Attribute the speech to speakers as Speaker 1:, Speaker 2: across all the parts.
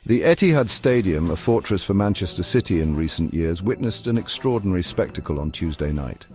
Speaker 1: The Etihad Stadium, a fortress for Manchester City in recent years, witnessed an extraordinary spectacle on Tuesday night.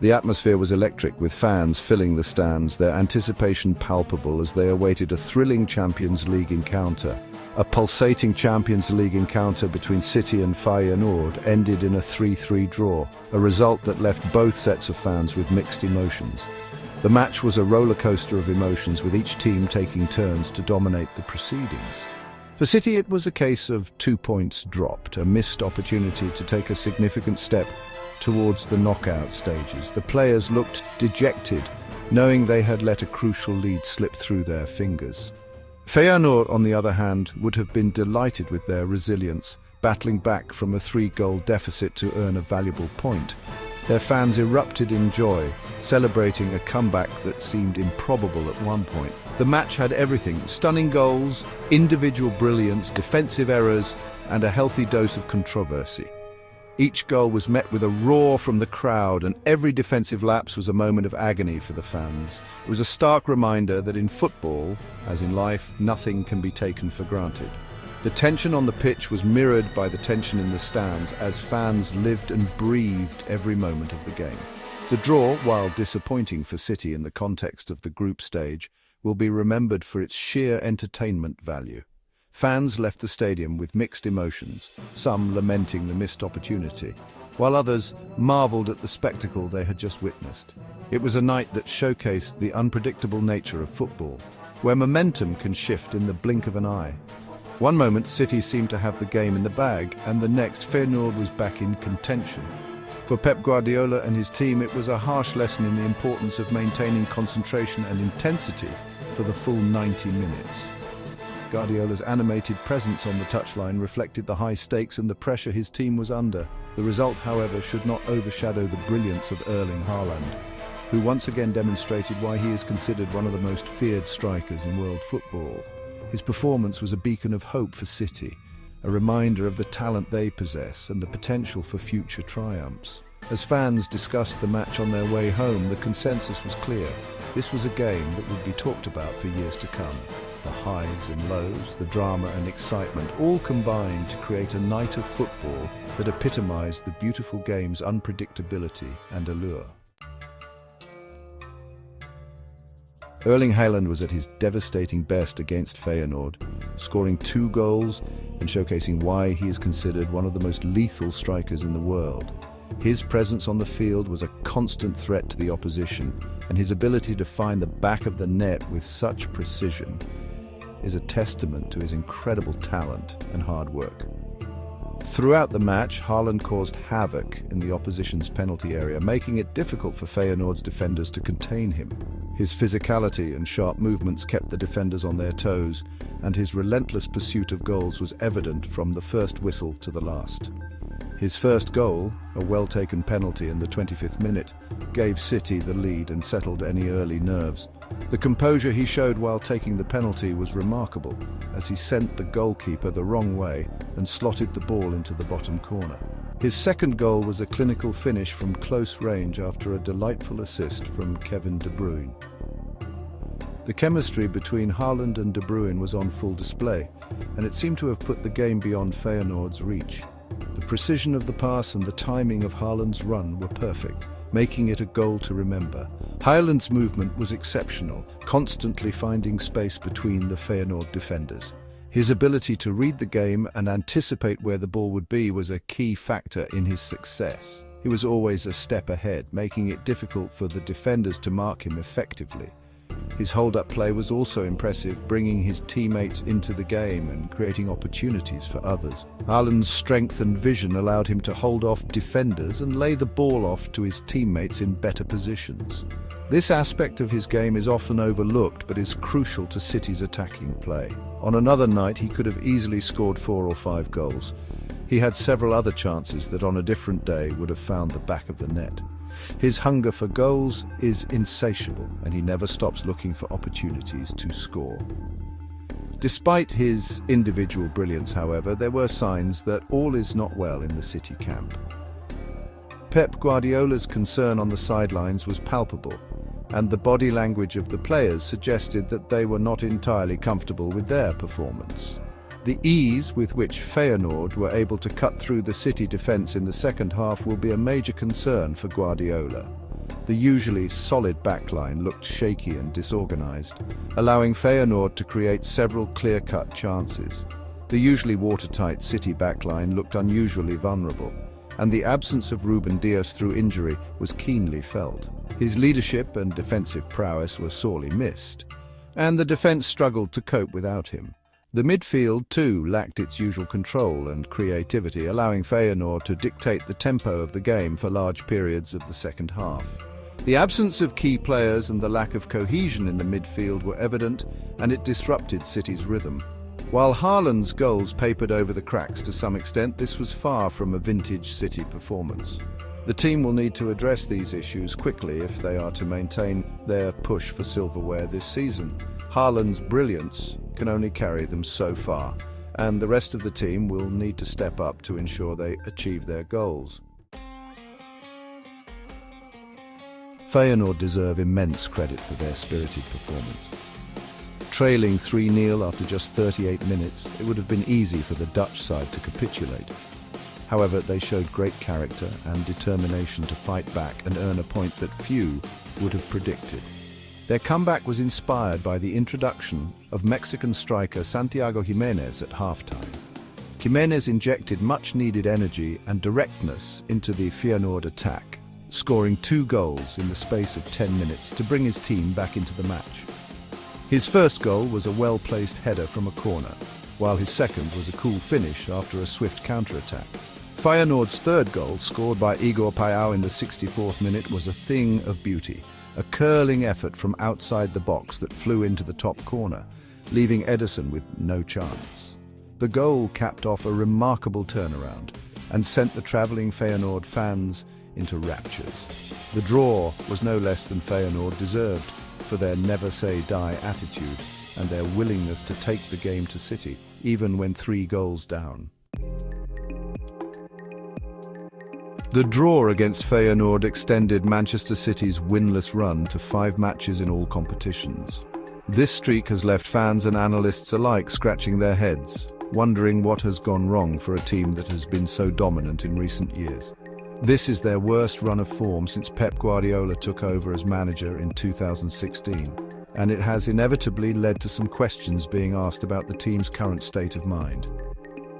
Speaker 1: The atmosphere was electric, with fans filling the stands, their anticipation palpable as they awaited a thrilling Champions League encounter. A pulsating Champions League encounter between City and Feyenoord ended in a 3-3 draw, a result that left both sets of fans with mixed emotions. The match was a roller coaster of emotions, with each team taking turns to dominate the proceedings. For City, it was a case of 2 points dropped, a missed opportunity to take a significant step towards the knockout stages. The players looked dejected, knowing they had let a crucial lead slip through their fingers. Feyenoord, on the other hand, would have been delighted with their resilience, battling back from a 3-goal deficit to earn a valuable point. Their fans erupted in joy, celebrating a comeback that seemed improbable at one point. The match had everything: stunning goals, individual brilliance, defensive errors, and a healthy dose of controversy. Each goal was met with a roar from the crowd, and every defensive lapse was a moment of agony for the fans. It was a stark reminder that in football, as in life, nothing can be taken for granted. The tension on the pitch was mirrored by the tension in the stands, as fans lived and breathed every moment of the game. The draw, while disappointing for City in the context of the group stage, will be remembered for its sheer entertainment value. Fans left the stadium with mixed emotions, some lamenting the missed opportunity, while others marveled at the spectacle they had just witnessed. It was a night that showcased the unpredictable nature of football, where momentum can shift in the blink of an eye. One moment, City seemed to have the game in the bag, and the next, Feyenoord was back in contention. For Pep Guardiola and his team, it was a harsh lesson in the importance of maintaining concentration and intensity for the full 90 minutes. Guardiola's animated presence on the touchline reflected the high stakes and the pressure his team was under. The result, however, should not overshadow the brilliance of Erling Haaland, who once again demonstrated why he is considered one of the most feared strikers in world football. His performance was a beacon of hope for City, a reminder of the talent they possess and the potential for future triumphs. As fans discussed the match on their way home, the consensus was clear. This was a game that would be talked about for years to come. The highs and lows, the drama and excitement, all combined to create a night of football that epitomized the beautiful game's unpredictability and allure. Erling Haaland was at his devastating best against Feyenoord, scoring 2 goals and showcasing why he is considered one of the most lethal strikers in the world. His presence on the field was a constant threat to the opposition, and his ability to find the back of the net with such precision is a testament to his incredible talent and hard work. Throughout the match, Haaland caused havoc in the opposition's penalty area, making it difficult for Feyenoord's defenders to contain him. His physicality and sharp movements kept the defenders on their toes, and his relentless pursuit of goals was evident from the first whistle to the last. His first goal, a well-taken penalty in the 25th minute, gave City the lead and settled any early nerves. The composure he showed while taking the penalty was remarkable, as he sent the goalkeeper the wrong way and slotted the ball into the bottom corner. His second goal was a clinical finish from close range after a delightful assist from Kevin De Bruyne. The chemistry between Haaland and De Bruyne was on full display, and it seemed to have put the game beyond Feyenoord's reach. The precision of the pass and the timing of Haaland's run were perfect, making it a goal to remember. Haaland's movement was exceptional, constantly finding space between the Feyenoord defenders. His ability to read the game and anticipate where the ball would be was a key factor in his success. He was always a step ahead, making it difficult for the defenders to mark him effectively. His hold-up play was also impressive, bringing his teammates into the game and creating opportunities for others. Haaland's strength and vision allowed him to hold off defenders and lay the ball off to his teammates in better positions. This aspect of his game is often overlooked, but is crucial to City's attacking play. On another night, he could have easily scored 4 or 5 goals. He had several other chances that on a different day would have found the back of the net. His hunger for goals is insatiable, and he never stops looking for opportunities to score. Despite his individual brilliance, however, there were signs that all is not well in the City camp. Pep Guardiola's concern on the sidelines was palpable, and the body language of the players suggested that they were not entirely comfortable with their performance. The ease with which Feyenoord were able to cut through the City defence in the second half will be a major concern for Guardiola. The usually solid backline looked shaky and disorganised, allowing Feyenoord to create several clear-cut chances. The usually watertight City backline looked unusually vulnerable, and the absence of Ruben Dias through injury was keenly felt. His leadership and defensive prowess were sorely missed, and the defence struggled to cope without him. The midfield, too, lacked its usual control and creativity, allowing Feyenoord to dictate the tempo of the game for large periods of the second half. The absence of key players and the lack of cohesion in the midfield were evident, and it disrupted City's rhythm. While Haaland's goals papered over the cracks to some extent, this was far from a vintage City performance. The team will need to address these issues quickly if they are to maintain their push for silverware this season. Haaland's brilliance can only carry them so far, and the rest of the team will need to step up to ensure they achieve their goals. Feyenoord deserve immense credit for their spirited performance. Trailing 3-0 after just 38 minutes, it would have been easy for the Dutch side to capitulate. However, they showed great character and determination to fight back and earn a point that few would have predicted. Their comeback was inspired by the introduction of Mexican striker Santiago Giménez at halftime. Giménez injected much-needed energy and directness into the Feyenoord attack, scoring 2 goals in the space of 10 minutes to bring his team back into the match. His first goal was a well-placed header from a corner, while his second was a cool finish after a swift counter-attack. Feyenoord's third goal, scored by Igor Paixão in the 64th minute, was a thing of beauty. A curling effort from outside the box that flew into the top corner, leaving Ederson with no chance. The goal capped off a remarkable turnaround and sent the travelling Feyenoord fans into raptures. The draw was no less than Feyenoord deserved for their never-say-die attitude and their willingness to take the game to City, even when 3 goals down. The draw against Feyenoord extended Manchester City's winless run to 5 matches in all competitions. This streak has left fans and analysts alike scratching their heads, wondering what has gone wrong for a team that has been so dominant in recent years. This is their worst run of form since Pep Guardiola took over as manager in 2016, and it has inevitably led to some questions being asked about the team's current state of mind.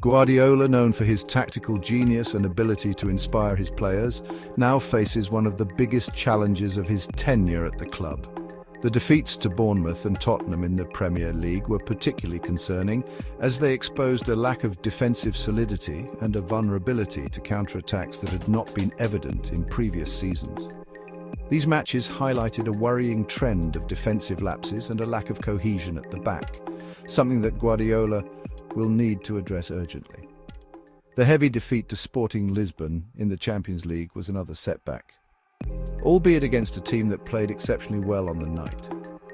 Speaker 1: Guardiola, known for his tactical genius and ability to inspire his players, now faces one of the biggest challenges of his tenure at the club. The defeats to Bournemouth and Tottenham in the Premier League were particularly concerning, as they exposed a lack of defensive solidity and a vulnerability to counterattacks that had not been evident in previous seasons. These matches highlighted a worrying trend of defensive lapses and a lack of cohesion at the back, something that Guardiola will need to address urgently. The heavy defeat to Sporting Lisbon in the Champions League was another setback, albeit against a team that played exceptionally well on the night.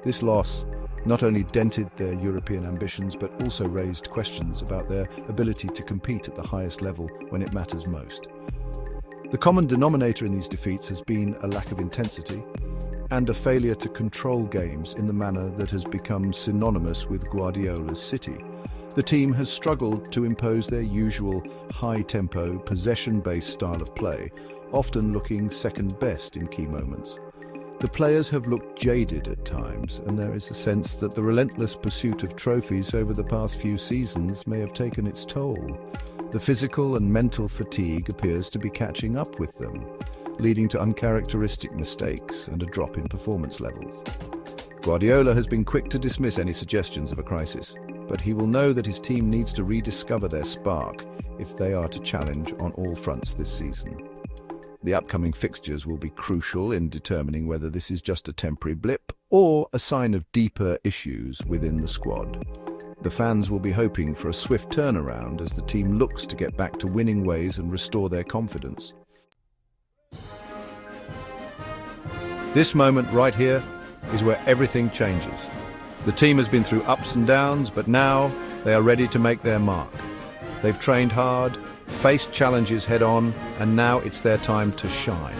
Speaker 1: This loss not only dented their European ambitions, but also raised questions about their ability to compete at the highest level when it matters most. The common denominator in these defeats has been a lack of intensity and a failure to control games in the manner that has become synonymous with Guardiola's City. The team has struggled to impose their usual high-tempo, possession-based style of play, often looking second best in key moments. The players have looked jaded at times, and there is a sense that the relentless pursuit of trophies over the past few seasons may have taken its toll. The physical and mental fatigue appears to be catching up with them, leading to uncharacteristic mistakes and a drop in performance levels. Guardiola has been quick to dismiss any suggestions of a crisis, but he will know that his team needs to rediscover their spark if they are to challenge on all fronts this season. The upcoming fixtures will be crucial in determining whether this is just a temporary blip or a sign of deeper issues within the squad. The fans will be hoping for a swift turnaround as the team looks to get back to winning ways and restore their confidence. This moment right here is where everything changes. The team has been through ups and downs, but now they are ready to make their mark. They've trained hard, faced challenges head-on, and now it's their time to shine.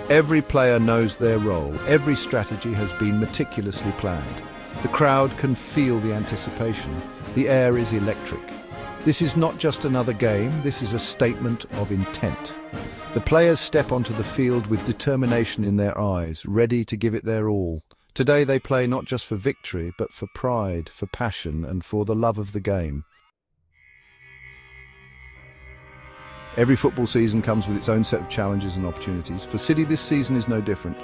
Speaker 1: Every player knows their role. Every strategy has been meticulously planned. The crowd can feel the anticipation. The air is electric. This is not just another game, this is a statement of intent. The players step onto the field with determination in their eyes, ready to give it their all. Today they play not just for victory, but for pride, for passion, and for the love of the game. Every football season comes with its own set of challenges and opportunities. For City, this season is no different.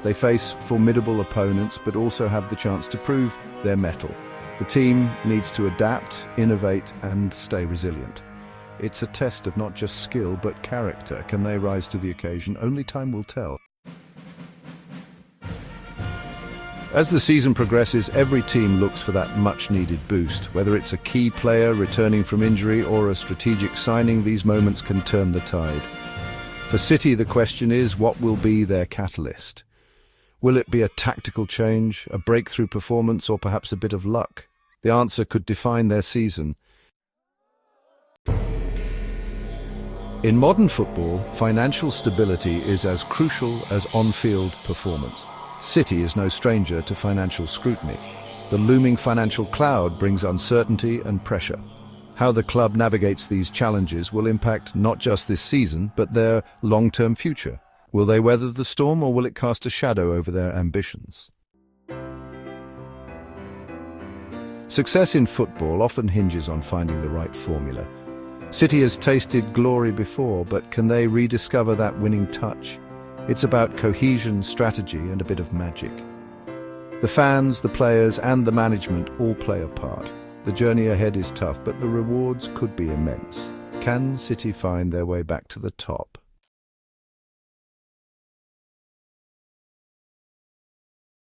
Speaker 1: They face formidable opponents, but also have the chance to prove their mettle. The team needs to adapt, innovate, and stay resilient. It's a test of not just skill, but character. Can they rise to the occasion? Only time will tell. As the season progresses, every team looks for that much-needed boost. Whether it's a key player returning from injury or a strategic signing, these moments can turn the tide. For City, the question is, what will be their catalyst? Will it be a tactical change, a breakthrough performance, or perhaps a bit of luck? The answer could define their season. In modern football, financial stability is as crucial as on-field performance. City is no stranger to financial scrutiny. The looming financial cloud brings uncertainty and pressure. How the club navigates these challenges will impact not just this season, but their long-term future. Will they weather the storm, or will it cast a shadow over their ambitions? Success in football often hinges on finding the right formula. City has tasted glory before, but can they rediscover that winning touch? It's about cohesion, strategy, and a bit of magic. The fans, the players, and the management all play a part. The journey ahead is tough, but the rewards could be immense. Can City find their way back to the top?